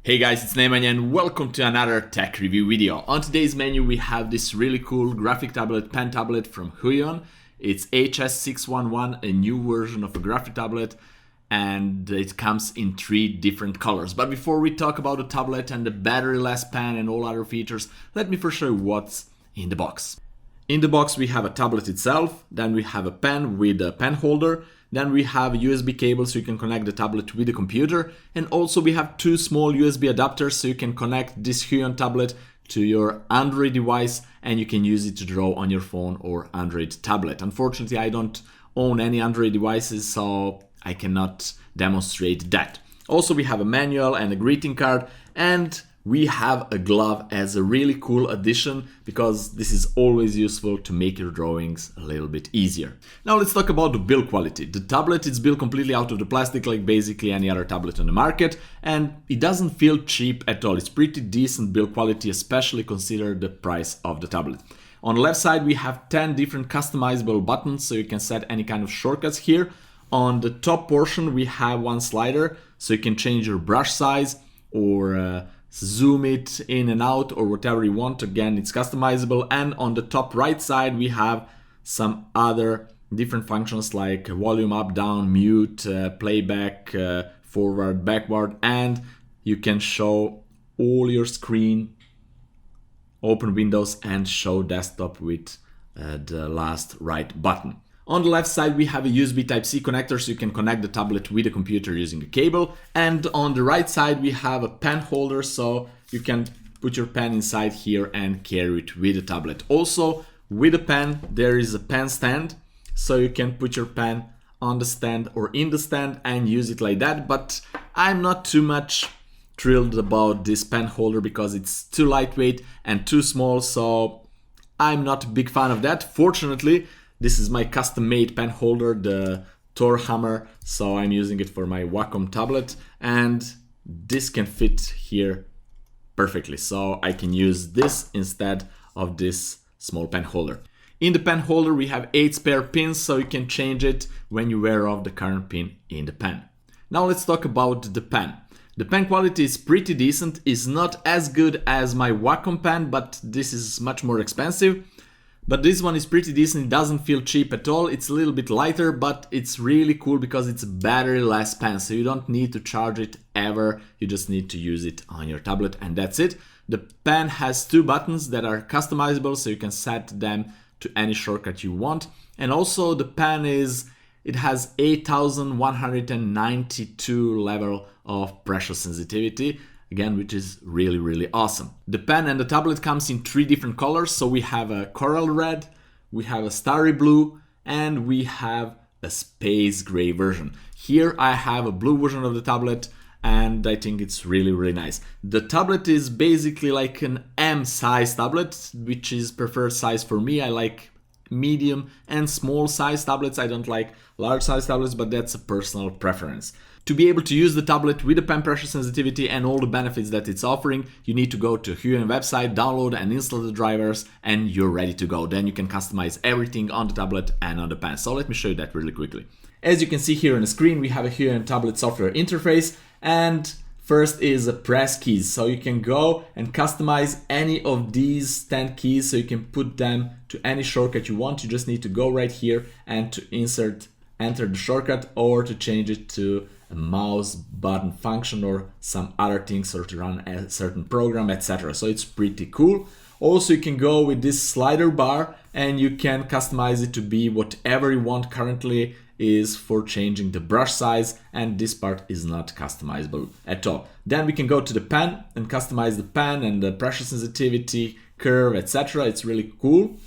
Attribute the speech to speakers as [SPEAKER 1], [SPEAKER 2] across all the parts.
[SPEAKER 1] Hey guys, it's Nemanja and welcome to another tech review video. On today's menu we have this really cool graphic tablet, pen tablet from Huion. It's HS611, a new version of a graphic tablet, and it comes in 3 different colors. But before we talk about the tablet and the battery-less pen and all other features, let me first show you what's in the box. In the box we have a tablet itself, then we have a pen with a pen holder, then we have a USB cable so you can connect the tablet with the computer, and also we have 2 small USB adapters so you can connect this Huion tablet to your Android device and you can use it to draw on your phone or Android tablet. Unfortunately, I don't own any Android devices, so I cannot demonstrate that. Also, we have a manual and a greeting card, and we have a glove as a really cool addition because this is always useful to make your drawings a little bit easier. Now let's talk about the build quality. The tablet is built completely out of the plastic like basically any other tablet on the market, and it doesn't feel cheap at all. It's pretty decent build quality, especially consider the price of the tablet. On the left side we have 10 different customizable buttons so you can set any kind of shortcuts here. On the top portion we have one slider so you can change your brush size or zoom it in and out or whatever you want. Again, it's customizable. And on the top right side we have some other different functions like volume up, down, mute, playback, forward, backward, and you can show all your screen, open Windows and show desktop with the last right button. On the left side we have a USB Type-C connector so you can connect the tablet with the computer using a cable, and on the right side we have a pen holder so you can put your pen inside here and carry it with the tablet. Also with the pen there is a pen stand so you can put your pen on the stand or in the stand and use it like that, but I'm not too much thrilled about this pen holder because it's too lightweight and too small, so I'm not a big fan of that. Fortunately, this is my custom-made pen holder, the Thor hammer, so I'm using it for my Wacom tablet, and this can fit here perfectly, so I can use this instead of this small pen holder. In the pen holder we have 8 spare pins, so you can change it when you wear off the current pin in the pen. Now let's talk about the pen. The pen quality is pretty decent. It's not as good as my Wacom pen, but this is much more expensive. But this one is pretty decent, it doesn't feel cheap at all. It's a little bit lighter, but it's really cool because it's a battery-less pen, so you don't need to charge it ever, you just need to use it on your tablet and that's it. The pen has 2 buttons that are customizable, so you can set them to any shortcut you want. And also the pen it has 8192 level of pressure sensitivity. Again, which is really awesome. The pen and the tablet comes in 3 different colors. So we have a coral red, we have a starry blue, and we have a space gray version. Here I have a blue version of the tablet and I think it's really nice. The tablet is basically like an M size tablet, which is preferred size for me. I like medium and small size tablets. I don't like large size tablets, but that's a personal preference. To be able to use the tablet with the pen pressure sensitivity and all the benefits that it's offering, you need to go to Huion website, download and install the drivers, and you're ready to go. Then you can customize everything on the tablet and on the pen. So let me show you that really quickly. As you can see here on the screen, we have a Huion tablet software interface, and first is a press keys. So you can go and customize any of these 10 keys so you can put them to any shortcut you want. You just need to go right here and to enter the shortcut or to change it to a mouse button function or some other things, or to run a certain program, etc. So it's pretty cool. Also, you can go with this slider bar and you can customize it to be whatever you want. Currently is for changing the brush size, and this part is not customizable at all. Then we can go to the pen and customize the pen and the pressure sensitivity, curve, etc. It's really cool.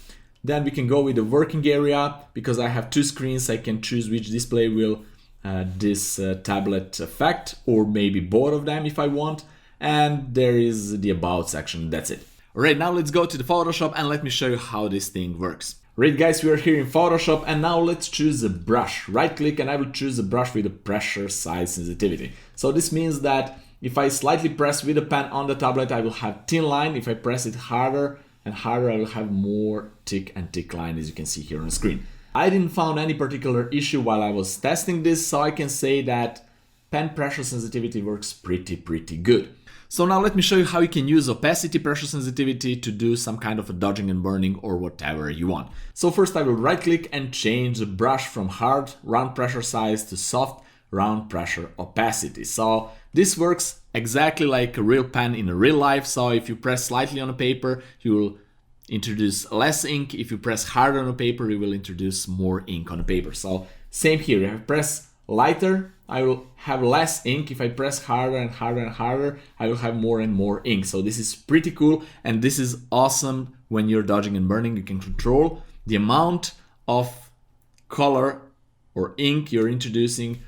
[SPEAKER 1] Then we can go with the working area. Because I have 2 screens, I can choose which display will this tablet affect, or maybe both of them if I want. And there is the about section, that's it. Alright, now let's go to the Photoshop and let me show you how this thing works. Right guys, we are here in Photoshop and now let's choose a brush. Right click and I will choose a brush with a pressure size sensitivity. So this means that if I slightly press with the pen on the tablet, I will have thin line. If I press it harder and harder, I will have more thick and thick line, as you can see here on the screen. I didn't find any particular issue while I was testing this, so I can say that pen pressure sensitivity works pretty good. So now let me show you how you can use opacity, pressure sensitivity to do some kind of a dodging and burning or whatever you want. So first I will right click and change the brush from hard round pressure size to soft round pressure opacity. So this works exactly like a real pen in a real life. So if you press slightly on a paper, you will introduce less ink. If you press harder on a paper, you will introduce more ink on a paper. So same here, if I press lighter, I will have less ink. If I press harder and harder and harder, I will have more and more ink. So this is pretty cool, and this is awesome when you're dodging and burning. You can control the amount of color or ink you're introducing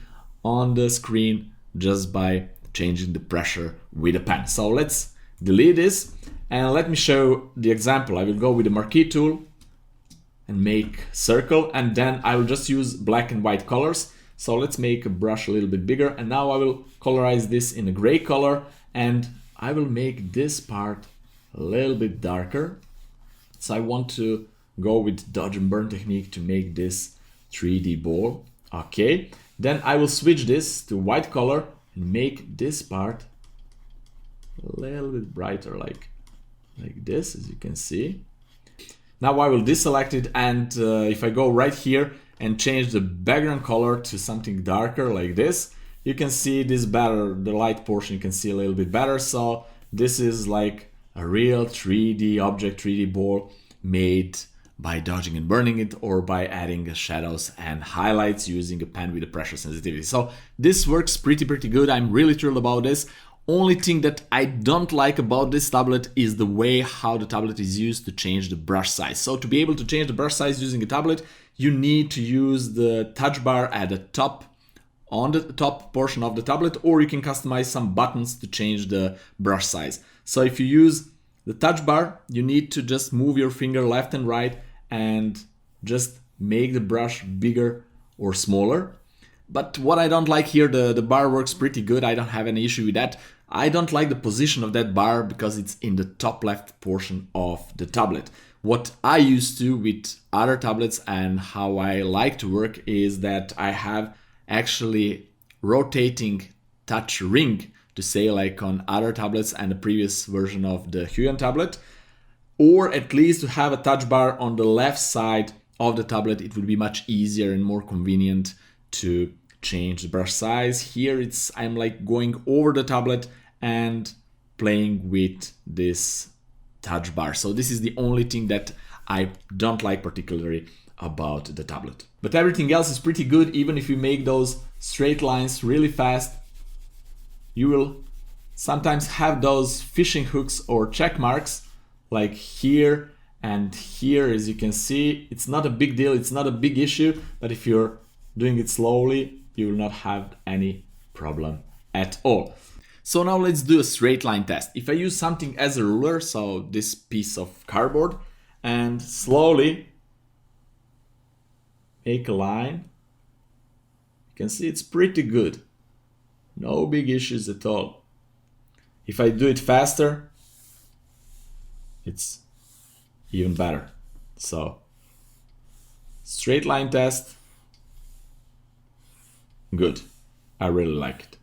[SPEAKER 1] on the screen just by changing the pressure with a pen. So let's delete this and let me show the example. I will go with the marquee tool and make circle, and then I will just use black and white colors. So let's make a brush a little bit bigger, and now I will colorize this in a gray color, and I will make this part a little bit darker. So I want to go with dodge and burn technique to make this 3D ball. Okay, then I will switch this to white color and make this part a little bit brighter, like this, as you can see. Now I will deselect it, and if I go right here and change the background color to something darker like this, you can see this better, the light portion you can see a little bit better. So this is like a real 3D object, 3D ball made by dodging and burning it or by adding shadows and highlights using a pen with a pressure sensitivity. So this works pretty good. I'm really thrilled about this. Only thing that I don't like about this tablet is the way how the tablet is used to change the brush size. So to be able to change the brush size using a tablet, you need to use the touch bar at the top, on the top portion of the tablet, or you can customize some buttons to change the brush size. So if you use the touch bar, you need to just move your finger left and right and just make the brush bigger or smaller. But what I don't like here, the bar works pretty good. I don't have any issue with that. I don't like the position of that bar because it's in the top left portion of the tablet. What I used to with other tablets and how I like to work is that I have actually rotating touch ring, to say, like on other tablets and the previous version of the Huion tablet, or at least to have a touch bar on the left side of the tablet. It would be much easier and more convenient to change the brush size. Here I'm like going over the tablet and playing with this touch bar. So this is the only thing that I don't like particularly about the tablet. But everything else is pretty good. Even if you make those straight lines really fast, you will sometimes have those fishing hooks or check marks like here and here. As you can see, it's not a big deal, it's not a big issue, but if you're doing it slowly, you will not have any problem at all. So now let's do a straight line test. If I use something as a ruler, so this piece of cardboard, and slowly make a line, you can see it's pretty good. No big issues at all. If I do it faster, it's even better. So straight line test, good. I really like it.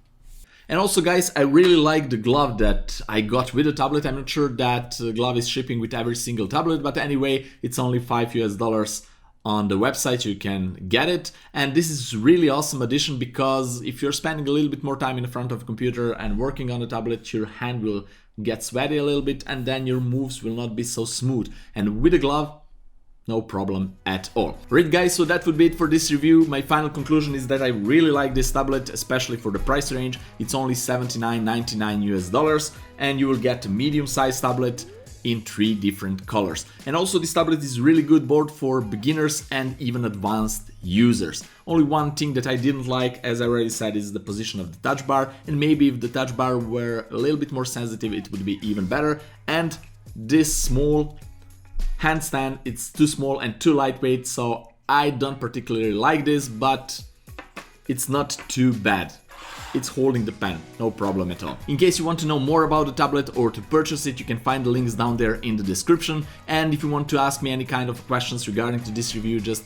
[SPEAKER 1] And also guys, I really like the glove that I got with the tablet. I'm not sure that glove is shipping with every single tablet, but anyway, it's only $5 on the website, you can get it. And this is really awesome addition, because if you're spending a little bit more time in the front of a computer and working on the tablet, your hand will get sweaty a little bit and then your moves will not be so smooth. And with a glove, no problem at all. Alright guys, so that would be it for this review. My final conclusion is that I really like this tablet, especially for the price range. It's only $79.99 and you will get a medium-sized tablet in 3 different colors. And also this tablet is really good both for beginners and even advanced users. Only one thing that I didn't like, as I already said, is the position of the touch bar, and maybe if the touch bar were a little bit more sensitive it would be even better. And this small handstand, it's too small and too lightweight, so I don't particularly like this, but it's not too bad. It's holding the pen, no problem at all. In case you want to know more about the tablet or to purchase it, you can find the links down there in the description. And if you want to ask me any kind of questions regarding to this review, just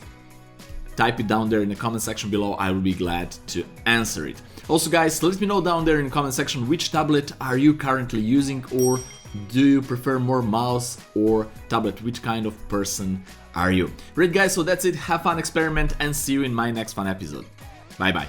[SPEAKER 1] type it down there in the comment section below. I will be glad to answer it. Also guys, let me know down there in the comment section which tablet are you currently using, or do you prefer more mouse or tablet? Which kind of person are you? Great guys, so that's it. Have fun, experiment, and see you in my next fun episode. Bye bye.